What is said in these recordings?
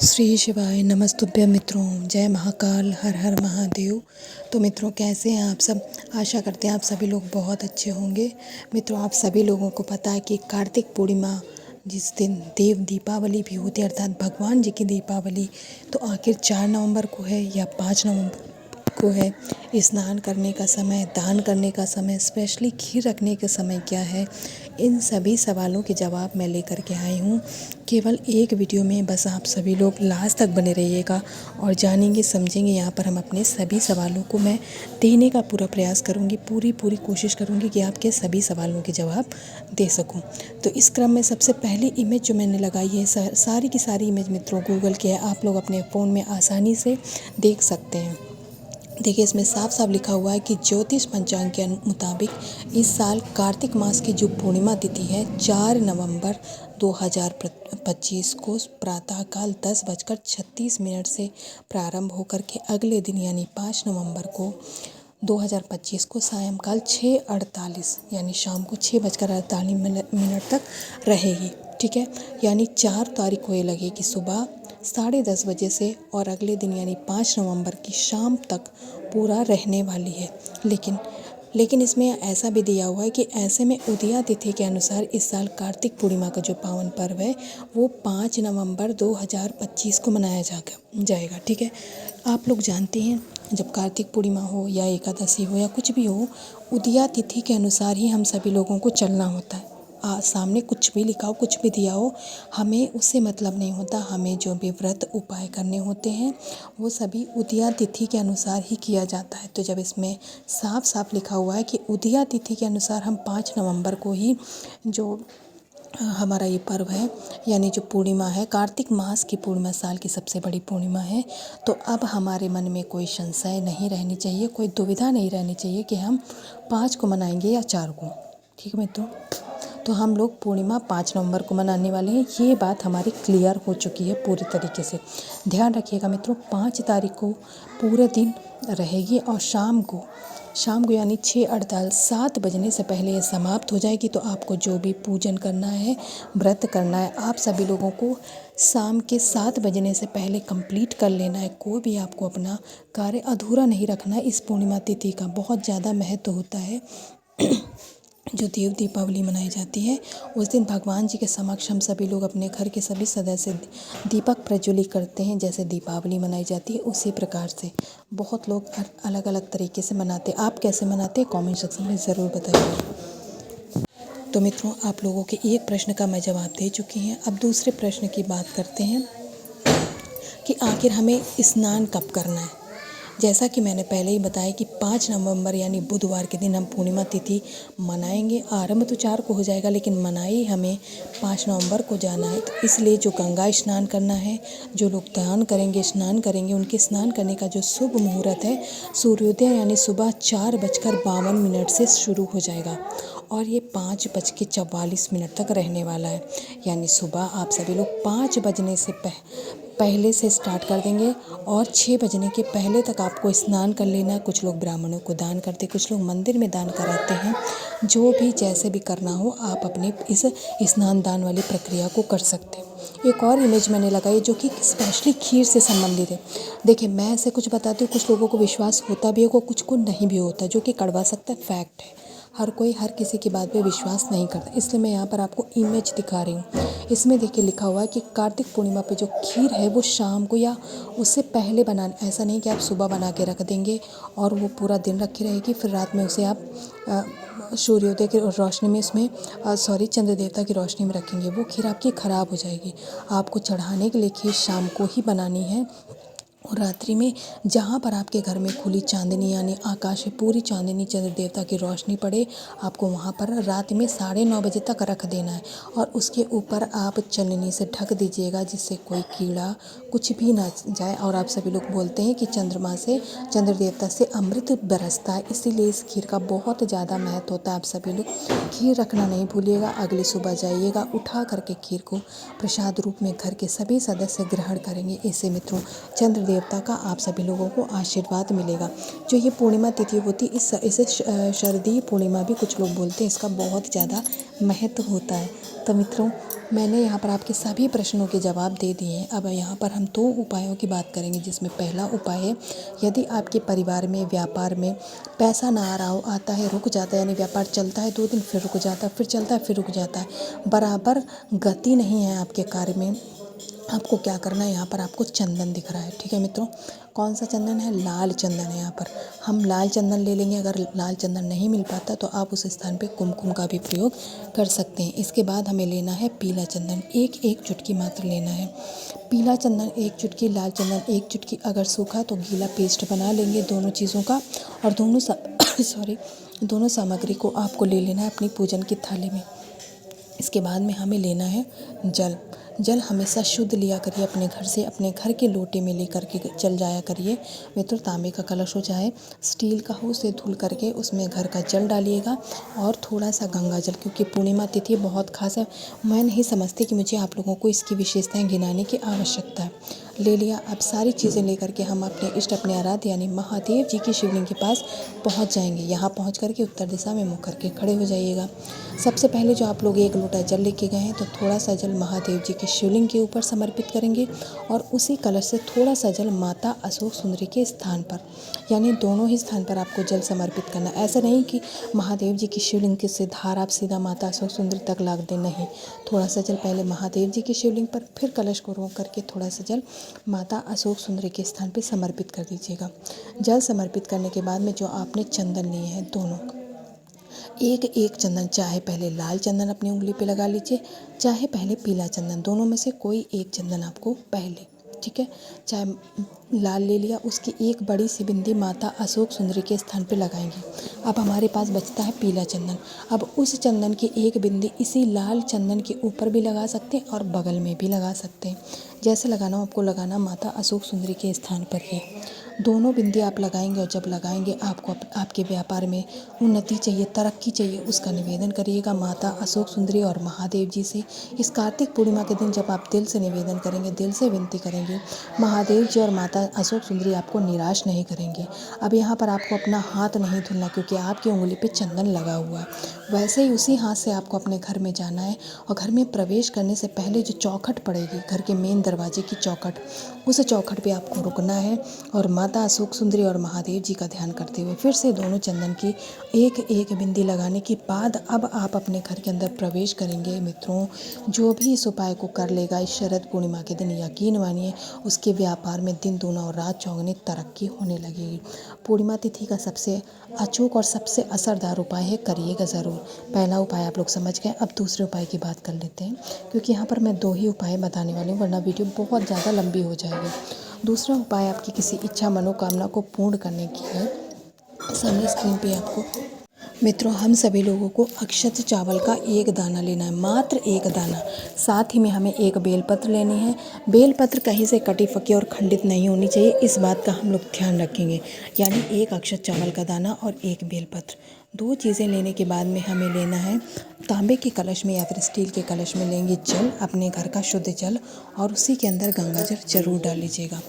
श्री शिवाय नमस्तुभ्य मित्रों, जय महाकाल, हर हर महादेव। तो मित्रों, कैसे हैं आप सब? आशा करते हैं आप सभी लोग बहुत अच्छे होंगे। मित्रों, आप सभी लोगों को पता है कि कार्तिक पूर्णिमा जिस दिन देव दीपावली भी होती है, अर्थात भगवान जी की दीपावली, तो आखिर 4 नवंबर को है या 5 नवंबर को है? स्नान करने का समय, दान करने का समय, स्पेशली खीर रखने का समय क्या है? इन सभी सवालों के जवाब मैं लेकर के आई हूँ केवल एक वीडियो में। बस आप सभी लोग लास्ट तक बने रहिएगा और जानेंगे समझेंगे। यहाँ पर हम अपने सभी सवालों को मैं देने का पूरा प्रयास करूँगी, पूरी कोशिश करूँगी कि आपके सभी सवालों के जवाब दे सकूँ। तो इस क्रम में सबसे पहली इमेज जो मैंने लगाई है, सारी की सारी इमेज मित्रों गूगल की है, आप लोग अपने फ़ोन में आसानी से देख सकते हैं। देखिए, इसमें साफ साफ लिखा हुआ है कि ज्योतिष पंचांग के मुताबिक इस साल कार्तिक मास की जो पूर्णिमा तिथि है 4 नवंबर 2025 को प्रातःकाल 10:36 से प्रारंभ होकर के अगले दिन यानी 5 नवंबर को 2025 को सायंकाल 6:48 यानी शाम को 6:48 तक रहेगी। ठीक है, यानी 4 तारीख को ये लगेगी सुबह 10:30 बजे से और अगले दिन यानी 5 नवंबर की शाम तक पूरा रहने वाली है। लेकिन इसमें ऐसा भी दिया हुआ है कि ऐसे में उदया तिथि के अनुसार इस साल कार्तिक पूर्णिमा का जो पावन पर्व है वो 5 नवंबर 2025 को मनाया जाएगा। ठीक है, आप लोग जानते हैं जब कार्तिक पूर्णिमा हो या एकादशी हो या कुछ भी हो, उदया तिथि के अनुसार ही हम सभी लोगों को चलना होता है। सामने कुछ भी लिखा हो, कुछ भी दिया हो, हमें उससे मतलब नहीं होता। हमें जो भी व्रत उपाय करने होते हैं वो सभी उदया तिथि के अनुसार ही किया जाता है। तो जब इसमें साफ साफ लिखा हुआ है कि उदया तिथि के अनुसार हम 5 नवंबर को ही जो हमारा ये पर्व है यानी जो पूर्णिमा है, कार्तिक मास की पूर्णिमा साल की सबसे बड़ी पूर्णिमा है, तो अब हमारे मन में कोई संशय नहीं रहनी चाहिए, कोई दुविधा नहीं रहनी चाहिए कि हम 5 को मनाएंगे या 4 को। ठीक है मित्रों, तो हम लोग पूर्णिमा 5 नवंबर को मनाने वाले हैं। ये बात हमारी क्लियर हो चुकी है पूरी तरीके से। ध्यान रखिएगा मित्रों, 5 तारीख को पूरे दिन रहेगी और शाम को यानी 6:48 7 बजने से पहले ये समाप्त हो जाएगी। तो आपको जो भी पूजन करना है, व्रत करना है, आप सभी लोगों को शाम के 7 बजने से पहले कंप्लीट कर लेना है। कोई भी आपको अपना कार्य अधूरा नहीं रखना है। इस पूर्णिमा तिथि का बहुत ज़्यादा महत्व होता है। जो देव दीपावली मनाई जाती है उस दिन भगवान जी के समक्ष हम सभी लोग अपने घर के सभी सदस्य दीपक प्रज्वलित करते हैं। जैसे दीपावली मनाई जाती है उसी प्रकार से बहुत लोग अलग अलग तरीके से मनाते हैं। आप कैसे मनाते हैं कमेंट सेक्शन में ज़रूर बताइए। तो मित्रों, आप लोगों के एक प्रश्न का मैं जवाब दे चुकी हैं। अब दूसरे प्रश्न की बात करते हैं कि आखिर हमें स्नान कब करना है। जैसा कि मैंने पहले ही बताया कि 5 नवंबर यानी बुधवार के दिन हम पूर्णिमा तिथि मनाएंगे। आरंभ तो 4 को हो जाएगा लेकिन मनाई हमें 5 नवंबर को जाना है। तो इसलिए जो गंगा स्नान करना है, जो लोग दान करेंगे, स्नान करेंगे, उनके स्नान करने का जो शुभ मुहूर्त है सूर्योदय यानी सुबह 4:52 से शुरू हो जाएगा और ये 5:44 तक रहने वाला है। यानी सुबह आप सभी लोग 5 बजने से पहले से स्टार्ट कर देंगे और 6 बजने के पहले तक आपको स्नान कर लेना है। कुछ लोग ब्राह्मणों को दान करते, कुछ लोग मंदिर में दान कराते हैं। जो भी जैसे भी करना हो आप अपने इस स्नान दान वाली प्रक्रिया को कर सकते हैं। एक और इमेज मैंने लगाई जो कि स्पेशली खीर से संबंधित है। देखिए, मैं ऐसे कुछ बताती हूँ, कुछ लोगों को विश्वास होता भी होगा, कुछ को नहीं भी होता, जो कि कड़वा सकता है, फैक्ट है। हर कोई हर किसी की बात पे विश्वास नहीं करता, इसलिए मैं यहाँ पर आपको इमेज दिखा रही हूँ। इसमें देखिए लिखा हुआ है कि कार्तिक पूर्णिमा पे जो खीर है वो शाम को या उससे पहले बनाना। ऐसा नहीं कि आप सुबह बना के रख देंगे और वो पूरा दिन रखी रहेगी, फिर रात में उसे आप सूर्योदय की रोशनी में इसमें चंद्र देवता की रोशनी में रखेंगे। वो खीर आपकी ख़राब हो जाएगी। आपको चढ़ाने के लिए खीर शाम को ही बनानी है और रात्रि में जहाँ पर आपके घर में खुली चांदनी यानी आकाश में पूरी चांदनी चंद्र देवता की रोशनी पड़े, आपको वहाँ पर रात में 9:30 बजे तक रख देना है और उसके ऊपर आप चलनी से ढक दीजिएगा जिससे कोई कीड़ा कुछ भी ना जाए। और आप सभी लोग बोलते हैं कि चंद्रमा से, चंद्र देवता से अमृत बरसता है, इसीलिए इस खीर का बहुत ज़्यादा महत्व होता है। आप सभी लोग खीर रखना नहीं भूलिएगा। अगली सुबह जाइएगा, उठा करके खीर को प्रसाद रूप में घर के सभी सदस्य ग्रहण करेंगे। इससे मित्रों चंद्र देवता का आप सभी लोगों को आशीर्वाद मिलेगा। जो ये पूर्णिमा तिथि होती है, इसे शरदीय पूर्णिमा भी कुछ लोग बोलते हैं। इसका बहुत ज़्यादा महत्व होता है। तो मित्रों, मैंने यहाँ पर आपके सभी प्रश्नों के जवाब दे दिए हैं। अब यहाँ पर हम 2 उपायों की बात करेंगे, जिसमें पहला उपाय है, यदि आपके परिवार में व्यापार में पैसा ना आ रहा हो, आता है रुक जाता है, यानी व्यापार चलता है 2 दिन फिर रुक जाता है, फिर चलता है फिर रुक जाता है, बराबर गति नहीं है आपके कार्य में, आपको क्या करना है, यहाँ पर आपको चंदन दिख रहा है, ठीक है मित्रों। कौन सा चंदन है? लाल चंदन है। यहाँ पर हम लाल चंदन ले लेंगे। अगर लाल चंदन नहीं मिल पाता तो आप उस स्थान पे कुमकुम का भी प्रयोग कर सकते हैं। इसके बाद हमें लेना है पीला चंदन, एक चुटकी मात्र लेना है। पीला चंदन 1 चुटकी, लाल चंदन 1 चुटकी, अगर सूखा तो गीला पेस्ट बना लेंगे दोनों चीज़ों का। और दोनों सामग्री को आपको ले लेना है अपनी पूजन की थाली में। इसके बाद में हमें लेना है जल हमेशा शुद्ध लिया करिए अपने घर से, अपने घर के लोटे में लेकर के चल जाया करिए मित्रों। तांबे का कलश हो चाहे स्टील का हो, उसे धुल करके उसमें घर का जल डालिएगा और थोड़ा सा गंगा जल, क्योंकि पूर्णिमा तिथि बहुत खास है। मैं नहीं समझती कि मुझे आप लोगों को इसकी विशेषताएं गिनाने की आवश्यकता है। ले लिया। अब सारी चीज़ें लेकर के हम अपने इष्ट, अपने आराध्य यानी महादेव जी की शिवलिंग के पास पहुंच जाएंगे। यहाँ पहुंच करके उत्तर दिशा में मुँह करके खड़े हो जाइएगा। सबसे पहले जो आप लोग 1 लोटा जल लेके गए हैं, तो थोड़ा सा जल महादेव जी की शिवलिंग के ऊपर समर्पित करेंगे और उसी कलश से थोड़ा सा जल माता अशोक सुंदरी के स्थान पर, यानी दोनों ही स्थान पर आपको जल समर्पित करना। ऐसा नहीं कि महादेव जी की शिवलिंग के से धार आप सीधा माता अशोक सुंदरी तक लाग दें, नहीं। थोड़ा सा जल पहले महादेव जी की शिवलिंग पर, फिर कलश को रोक करके थोड़ा सा जल माता अशोक सुंदरी के स्थान पर समर्पित कर दीजिएगा। जल समर्पित करने के बाद में जो आपने चंदन लिए हैं, दोनों एक चंदन, चाहे पहले लाल चंदन अपनी उंगली पे लगा लीजिए, चाहे पहले पीला चंदन, दोनों में से कोई एक चंदन आपको पहले, ठीक है। चाहे लाल ले लिया, उसकी एक बड़ी सी बिंदी माता अशोक सुंदरी के स्थान पे लगाएंगे। अब हमारे पास बचता है पीला चंदन। अब उस चंदन की एक बिंदी इसी लाल चंदन के ऊपर भी लगा सकते हैं और बगल में भी लगा सकते हैं। जैसे लगाना हो आपको लगाना, माता अशोक सुंदरी के स्थान पर ही दोनों बिंदी आप लगाएंगे। और जब लगाएंगे, आपको आपके व्यापार में उन्नति चाहिए, तरक्की चाहिए, उसका निवेदन करिएगा माता अशोक सुंदरी और महादेव जी से। इस कार्तिक पूर्णिमा के दिन जब आप दिल से निवेदन करेंगे, दिल से विनती करेंगे, महादेव जी और माता अशोक सुंदरी आपको निराश नहीं करेंगे। अब यहाँ पर आपको अपना हाथ नहीं धुलना, क्योंकि आपकी उंगली पे चंदन लगा हुआ है। वैसे ही उसी हाथ से आपको अपने घर में जाना है और घर में प्रवेश करने से पहले जो चौखट पड़ेगी, घर के मेन दरवाजे की चौखट, उस चौखट पे आपको रुकना है और माता अशोक सुंदरी और महादेव जी का ध्यान करते हुए फिर से दोनों चंदन की एक बिंदी लगाने के बाद अब आप अपने घर के अंदर प्रवेश करेंगे। मित्रों, जो भी इस उपाय को कर लेगा इस शरद पूर्णिमा के दिन, यकीन मानिए उसके व्यापार में दिन दूना और रात चौगुनी तरक्की होने लगेगी। पूर्णिमा तिथि का सबसे अचूक और सबसे असरदार उपाय है, करिएगा ज़रूर। पहला उपाय आप लोग समझ गए। अब दूसरे उपाय की बात कर लेते हैं, क्योंकि यहाँ पर मैं 2 ही उपाय बताने वाली हूँ, वरना वीडियो बहुत ज़्यादा लंबी हो जाएगी। दूसरा उपाय आपकी किसी इच्छा मनोकामना को पूर्ण करने की है। सामने स्क्रीन पे आपको मित्रों, हम सभी लोगों को अक्षत चावल का 1 दाना लेना है, मात्र 1 दाना। साथ ही में हमें 1 बेलपत्र लेनी है। बेलपत्र कहीं से कटी फकी और खंडित नहीं होनी चाहिए, इस बात का हम लोग ध्यान रखेंगे। यानी 1 अक्षत चावल का दाना और 1 बेलपत्र। 2 चीज़ें लेने के बाद में हमें लेना है तांबे के कलश में या फिर स्टील के कलश में लेंगे जल, अपने घर का शुद्ध जल, और उसी के अंदर गंगा जल जरूर डाल लीजिएगा,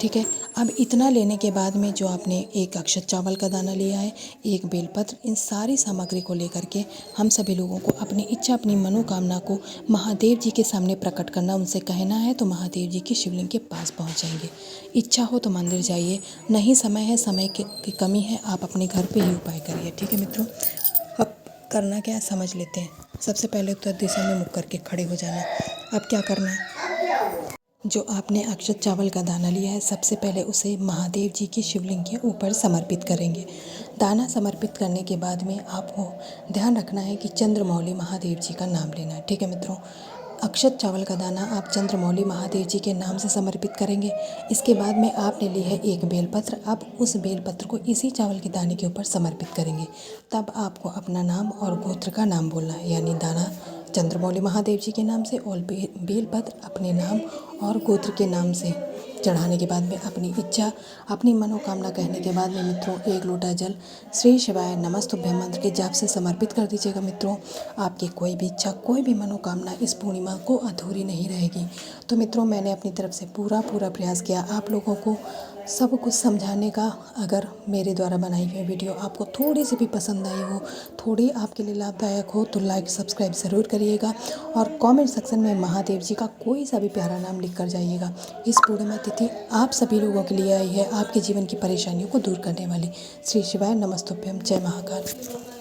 ठीक है। अब इतना लेने के बाद में जो आपने 1 अक्षत चावल का दाना लिया है, 1 बेलपत्र, इन सारी सामग्री को लेकर के हम सभी लोगों को अपनी इच्छा, अपनी मनोकामना को महादेव जी के सामने प्रकट करना। उनसे कहना है तो महादेव जी की शिवलिंग के पास पहुंच जाएंगे। इच्छा हो तो मंदिर जाइए, नहीं समय है, समय की कमी है, आप अपने घर पे ही उपाय करिए, ठीक है मित्रों। अब करना क्या है समझ लेते हैं। सबसे पहले उत्तर दिशा में मुख करके खड़े हो जाना। अब क्या करना है, जो आपने अक्षत चावल का दाना लिया है, सबसे पहले उसे महादेव जी की शिवलिंग के ऊपर समर्पित करेंगे। दाना समर्पित करने के बाद में आपको ध्यान रखना है कि चंद्रमौली महादेव जी का नाम लेना है, ठीक है मित्रों। अक्षत चावल का दाना आप चंद्रमौली महादेव जी के नाम से समर्पित करेंगे। इसके बाद में आपने ली है 1 बेलपत्र। आप उस बेलपत्र को इसी चावल के दाने के ऊपर समर्पित करेंगे। तब आपको अपना नाम और गोत्र का नाम बोलना है, यानी दाना चंद्रमौली महादेव जी के नाम से और बेलपत्र अपने नाम और गोत्र के नाम से, चढ़ाने के बाद में अपनी इच्छा, अपनी मनोकामना कहने के बाद में मित्रों 1 लोटा जल श्री शिवाय नमस्तुभ्यं मंत्र के जाप से समर्पित कर दीजिएगा। मित्रों आपकी कोई भी इच्छा, कोई भी मनोकामना इस पूर्णिमा को अधूरी नहीं रहेगी। तो मित्रों मैंने अपनी तरफ से पूरा प्रयास किया आप लोगों को सब कुछ समझाने का। अगर मेरे द्वारा बनाई हुई वीडियो आपको थोड़ी सी भी पसंद आई हो, थोड़ी आपके लिए लाभदायक हो तो लाइक सब्सक्राइब ज़रूर करिएगा और कमेंट सेक्शन में महादेव जी का कोई सा भी प्यारा नाम लिख कर जाइएगा। इस पूर्णिमा तिथि आप सभी लोगों के लिए आई है, आपके जीवन की परेशानियों को दूर करने वाली। श्री शिवाय नमस्तुभ्यं। जय महाकाल।